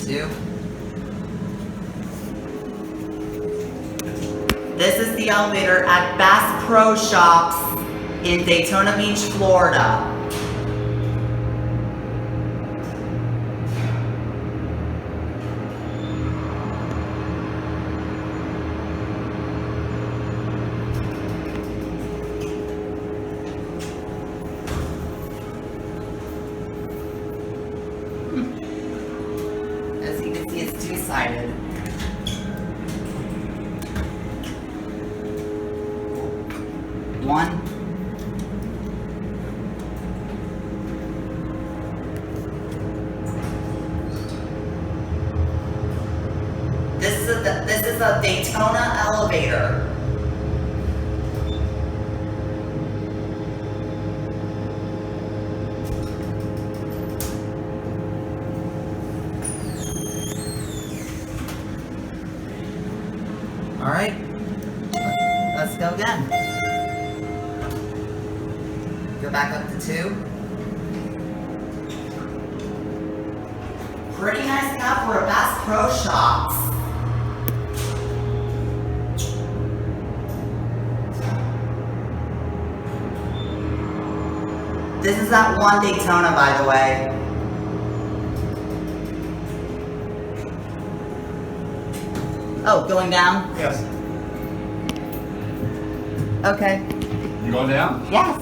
2. This is the elevator at Bass Pro Shops in Daytona Beach, Florida. As you can see, it's two-sided. One. This is a Daytona elevator. All right, let's go again. Go back up to 2. Pretty nice cut for a Bass Pro Shops. This is at 1 Daytona, by the way. Oh, going down? Yes. Okay. You going down? Yes.